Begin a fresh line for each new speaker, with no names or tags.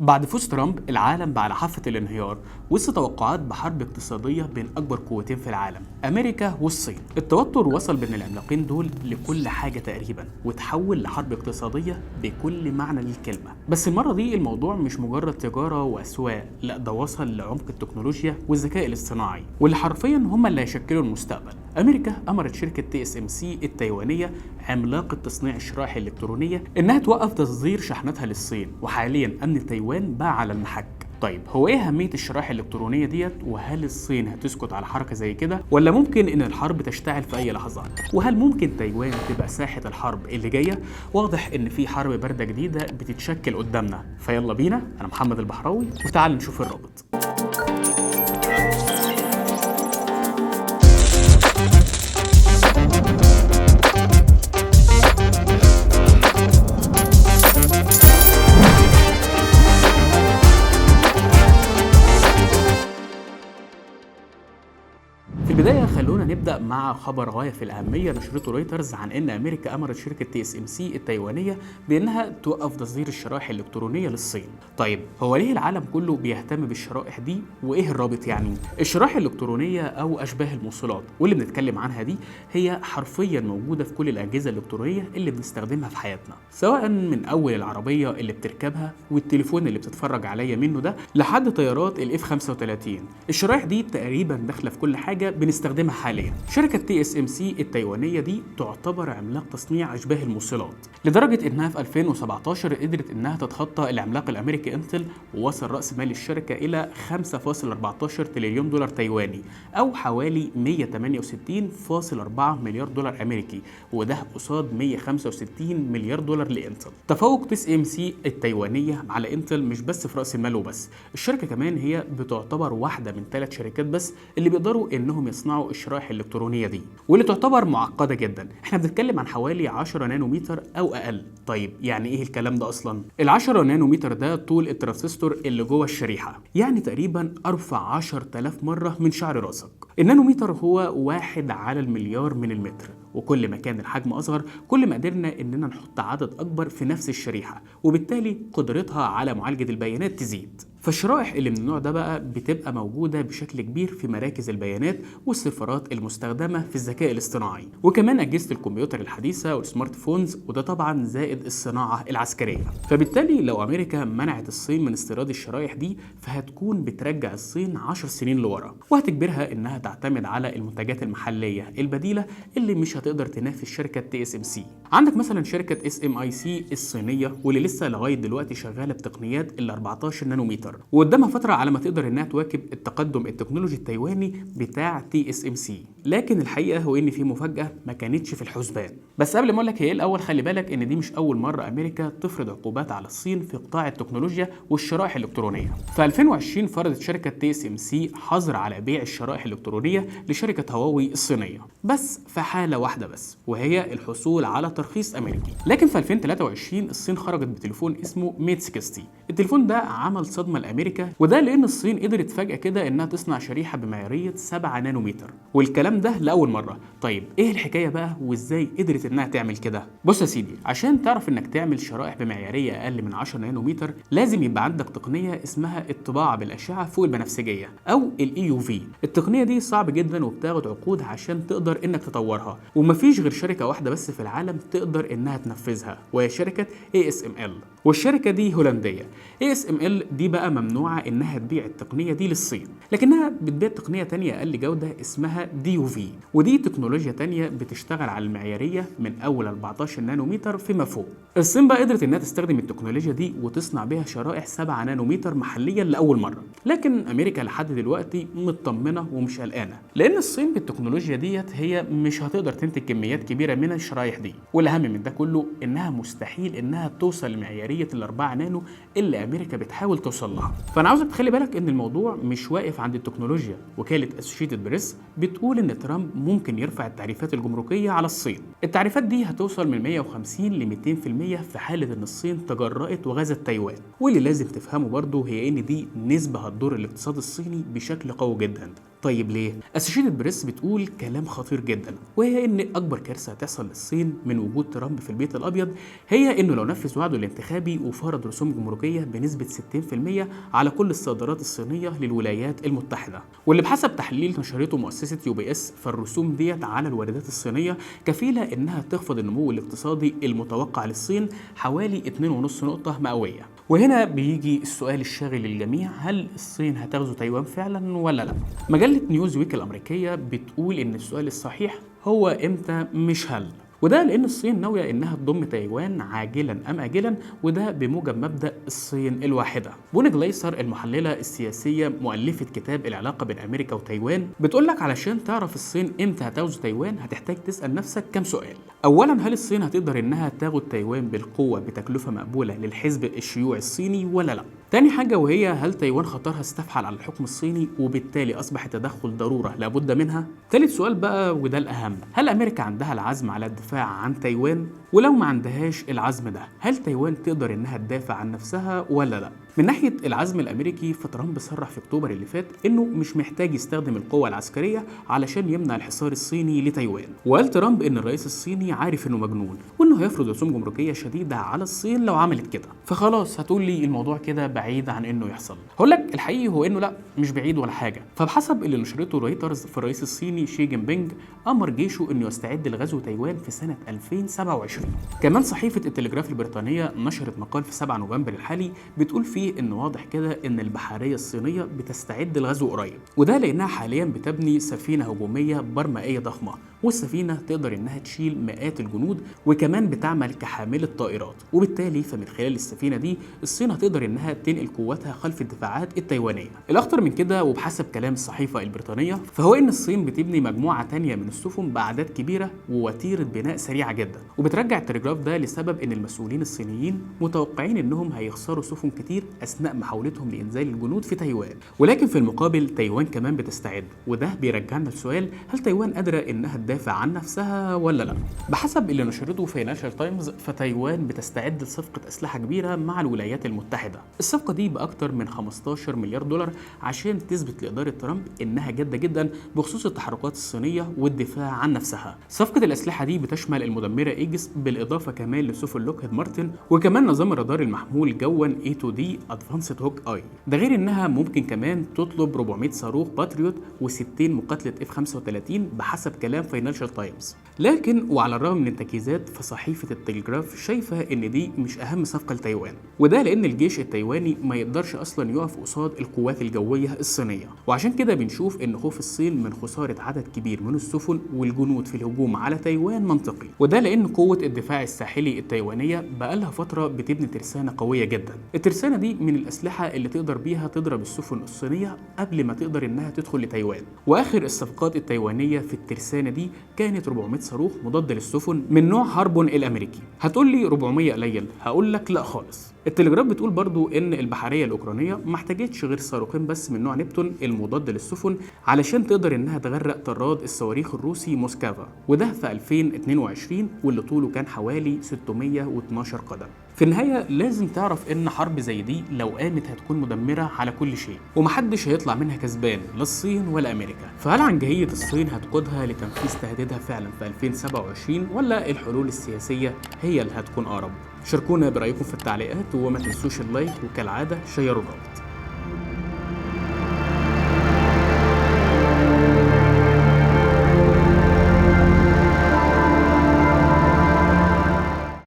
بعد فوز ترامب العالم بقى على حافة الانهيار وسط توقعات بحرب اقتصادية بين أكبر قوتين في العالم أمريكا والصين. التوتر وصل بين العملاقين دول لكل حاجة تقريبا وتحول لحرب اقتصادية بكل معنى للكلمة. بس المرة دي الموضوع مش مجرد تجارة وأسواق، لا ده وصل لعمق التكنولوجيا والذكاء الاصطناعي واللي حرفيا هم اللي هيشكلوا المستقبل. أمريكا أمرت شركة TSMC التايوانية عملاقة تصنيع الشرائح الإلكترونية إنها توقف تصدير شحناتها للصين، وحاليا أمن تايوان بقى على المحك. طيب هو ايه اهميه الشرائح الالكترونيه ديت، وهل الصين هتسكت على حركه زي كده ولا ممكن ان الحرب تشتعل في اي لحظه؟ وهل ممكن تايوان تبقى ساحه الحرب اللي جايه؟ واضح ان في حرب بارده جديده بتتشكل قدامنا، فيلا بينا. انا محمد البحراوي وتعال نشوف الرابط. في البداية خلونا نبدأ مع خبر غاية في الأهمية نشرته رويترز عن إن أمريكا أمرت شركة TSMC التايوانية بأنها توقف تصدير الشرائح الإلكترونية للصين. طيب هو ليه العالم كله بيهتم بالشرائح دي وإيه الرابط يعني؟ الشرائح الإلكترونية أو أشباه الموصلات واللي بنتكلم عنها دي هي حرفيا موجودة في كل الأجهزة الإلكترونية اللي بنستخدمها في حياتنا، سواء من أول العربية اللي بتركبها والتليفون اللي بتتفرج عليا منه ده لحد طيارات الF-35. الشرائح دي تقريبا داخلة في كل حاجة بنستخدمها حاليا. شركة TSMC التايوانية دي تعتبر عملاق تصنيع أشباه الموصلات، لدرجة إنها في 2017 قدرت إنها تتخطى العملاق الأمريكي إنتل، ووصل رأس مال الشركة إلى 5.14 تريليون دولار تايواني أو حوالي 168.4 مليار دولار أمريكي، وده قصاد 165 مليار دولار لإنتل. تفوق TSMC التايوانية على إنتل مش بس في رأس المال وبس، الشركة كمان هي بتعتبر واحدة من 3 شركات بس اللي بيقدروا إنهم يصنعوا الشرائح الإلكترونية دي، واللي تعتبر معقدة جدا. احنا بنتكلم عن حوالي 10 نانومتر أو أقل. طيب يعني إيه الكلام ده أصلا؟ ال10 نانومتر ده طول الترانزستور اللي جوه الشريحة، يعني تقريبا أرفع 10,000 مرة من شعر راسك. النانومتر هو 1 على المليار من المتر، وكل ما كان الحجم أصغر كل ما قدرنا إننا نحط عدد أكبر في نفس الشريحة، وبالتالي قدرتها على معالجة البيانات تزيد. فالشرائح اللي من النوع ده بقى بتبقى موجودة بشكل كبير في مراكز البيانات والسيرفرات المستخدمة في الذكاء الاصطناعي، وكمان أجهزة الكمبيوتر الحديثة والسمارت فونز، وده طبعا زائد الصناعة العسكرية. فبالتالي لو أمريكا منعت الصين من استيراد الشرائح دي فهتكون بترجع الصين 10 سنين لورا، وهتجبرها إنها تعتمد على المنتجات المحلية البديلة اللي مش هتقدر تنافس شركة TSMC. عندك مثلا شركة SMIC الصينية واللي لسه لغاية دلوقتي شغالة بتقنيات ال 14 نانومتر، وقدامها فترة على ما تقدر انها تواكب التقدم التكنولوجي التايواني بتاع TSMC. لكن الحقيقة هو ان في مفاجأة ما كانتش في الحسبان. بس قبل ما اقول لك هي ايه الاول، خلي بالك ان دي مش اول مرة امريكا تفرض عقوبات على الصين في قطاع التكنولوجيا والشرائح الالكترونية. في 2020 فرضت شركة TSMC حظر على بيع الشرائح الالكترونية لشركة هواوي الصينية، بس في حالة واحدة بس، وهي الحصول على ترخيص امريكي. لكن في 2023 الصين خرجت بتليفون اسمه ميت 60. التليفون ده عمل صدمة لأمريكا، وده لأن الصين قدرت فجأة كده إنها تصنع شريحة بمعيارية 7 نانومتر، والكلام ده لأول مرة. طيب إيه الحكاية بقى وإزاي قدرت إنها تعمل كده؟ بص يا سيدي، عشان تعرف إنك تعمل شرائح بمعيارية أقل من 10 نانومتر لازم يبقى عندك تقنية اسمها الطباعة بالأشعة فوق البنفسجية أو EUV. التقنية دي صعب جدا وبتاخد عقود عشان تقدر إنك تطورها، ومفيش غير شركة واحدة بس في العالم تقدر إنها تنفذها، وهي شركة ASML، والشركة دي هولندية. ASML دي بقى ممنوعة إنها تبيع التقنية دي للصين، لكنها بتبيع تقنية تانية أقل جودة اسمها DUV، ودي تكنولوجيا تانية بتشتغل على المعيارية من أول 14 نانومتر فيما فوق. الصين بقى قدرت إنها تستخدم التكنولوجيا دي وتصنع بيها شرائح 7 نانومتر محليا لأول مرة. لكن أمريكا لحد دلوقتي مطمنة ومش قلقانة، لأن الصين بالتكنولوجيا ديت هي مش هتقدر تنتج كميات كبيرة من الشرايح دي، والأهم من ده كله إنها مستحيل إنها توصل لمعيارية ال4 نانو اللي أمريكا بتحاول توصل لها. فأنا عاوزك تخلي بالك إن الموضوع مش واقف عند التكنولوجيا. وكالة أسوشيتد بريس بتقول إن ترامب ممكن يرفع التعريفات الجمركية على الصين. التعريفات دي هتوصل من 150 ل 200% في حالة إن الصين تجرأت وغزت تايوان. واللي لازم تفهمه برضه هي إن دي نسبة هتضر الاقتصاد الصيني بشكل قوي جدا. طيب ليه؟ أسوشيتد بريس بتقول كلام خطير جدا، وهي إن ان اكبر كارثه هتحصل للصين من وجود ترامب في البيت الابيض هي انه لو نفذ وعده الانتخابي وفرض رسوم جمركيه بنسبه 60% على كل الصادرات الصينيه للولايات المتحده، واللي بحسب تحليل نشرته مؤسسه UBS فالرسوم ديت على الواردات الصينيه كفيله انها تخفض النمو الاقتصادي المتوقع للصين حوالي 2.5 نقطه مئويه. وهنا بيجي السؤال الشاغل للجميع، هل الصين هتغزو تايوان فعلا ولا لا؟ مجله نيوز ويك الامريكيه بتقول ان السؤال الصحيح هو امتى مش هل، وده لأن الصين ناوية إنها تضم تايوان عاجلا أم آجلا، وده بموجب مبدأ الصين الواحدة. بوني جليسر المحللة السياسية مؤلفة كتاب العلاقة بين أمريكا وتايوان بتقولك علشان تعرف الصين إمتى هتغزو تايوان هتحتاج تسأل نفسك كام سؤال. أولا، هل الصين هتقدر إنها تاخد تايوان بالقوة بتكلفة مقبولة للحزب الشيوعي الصيني ولا لا؟ تاني حاجة وهي هل تايوان خطرها استفحل على الحكم الصيني وبالتالي أصبح التدخل ضرورة لابد منها؟ تالت سؤال بقى وده الأهم، هل أمريكا عندها العزم على الدفاع عن تايوان؟ ولو ما عندهاش العزم ده هل تايوان تقدر إنها تدافع عن نفسها ولا لا؟ من ناحية العزم الأمريكي فترامب صرح في أكتوبر اللي فات إنه مش محتاج يستخدم القوة العسكرية علشان يمنع الحصار الصيني لتايوان، وقال ترامب إن الرئيس الصيني عارف إنه مجنون وإنه هيفرض رسوم جمركية شديدة على الصين لو عملت كده. فخلاص هتقول لي الموضوع كده بعيد عن إنه يحصل، هقول لك الحقيقي هو إنه لا مش بعيد ولا حاجة. فبحسب اللي نشرته رويترز فالرئيس الصيني شي جين بينج أمر جيشه إنه يستعد لغزو تايوان في سنة 2027. كمان صحيفة التلغراف البريطانية نشرت مقال في 7 نوفمبر الحالي بتقول فيه إن واضح كده إن البحرية الصينية بتستعد للغزو قريب، وده لأنها حاليا بتبني سفينة هجومية برمائية ضخمة، والسفينة تقدر إنها تشيل مئات الجنود وكمان بتعمل كحاملة طائرات، وبالتالي فمن خلال السفينة دي الصين هتقدر إنها تنقل قوتها خلف الدفاعات التايوانية. الأخطر من كده وبحسب كلام الصحيفة البريطانية فهو إن الصين بتبني مجموعة تانية من السفن بأعداد كبيرة ووتيرة بناء سريعة جدا، وبترجع التلغراف ده لسبب إن المسؤولين الصينيين متوقعين إنهم هيخسروا سفن كتير أثناء محاولتهم لإنزال الجنود في تايوان، ولكن في المقابل تايوان كمان بتستعد، وده بيرجعنا لسؤال هل تايوان قادرة إنها تدافع عن نفسها ولا لا؟ بحسب اللي نشرته فاينانشال تايمز فتايوان بتستعد لصفقة أسلحة كبيرة مع الولايات المتحدة، الصفقة دي بأكتر من 15 مليار دولار عشان تثبت لإدارة ترامب إنها جادة جدا بخصوص التحركات الصينية والدفاع عن نفسها. صفقة الأسلحة دي بتشمل المدمرة إيجس بالإضافة كمان لسفن لوكهيد مارتن وكمان نظام الرادار المحمول جوا A2D Advanced Hawk Eye، ده غير إنها ممكن كمان تطلب 400 صاروخ باتريوت و60 مقاتلة F-35 بحسب كلام فاينانشال تايمز. لكن وعلى الرغم من التجهيزات فصحيفة التلغراف شايفة إن دي مش أهم صفقة لتايوان، وده لأن الجيش التايواني ما يقدرش أصلا يقف قصاد القوات الجوية الصينية، وعشان كده بنشوف إن خوف الصين من خسارة عدد كبير من السفن والجنود في الهجوم على تايوان منطقي، وده لأن قوة الدفاع الساحلي التايوانية بقالها فترة بتبني ترسانة قوية جدا. الترسانة دي من الأسلحة اللي تقدر بيها تضرب السفن الصينية قبل ما تقدر إنها تدخل لتايوان، وآخر الصفقات التايوانية في الترسانة دي كانت 400 صاروخ مضاد للسفن من نوع هاربون الأمريكي. هتقول لي 400 قليل، هقول لك لا خالص. التلغراف بتقول برضو ان البحريه الاوكرانيه ما احتاجتش غير صاروخين بس من نوع نبتون المضاد للسفن علشان تقدر انها تغرق طراد الصواريخ الروسي موسكافا، وده في 2022 واللي طوله كان حوالي 612 قدم. في النهايه لازم تعرف ان حرب زي دي لو قامت هتكون مدمره على كل شيء ومحدش هيطلع منها كسبان لا الصين ولا امريكا. فهل عن جهيه الصين هتقودها لتنفيذ تهديدها فعلا في 2027 ولا الحلول السياسيه هي اللي هتكون اقرب؟ شاركونا برايكم في التعليقات وما تنسوش اللايك وكالعاده شيروا الرابط.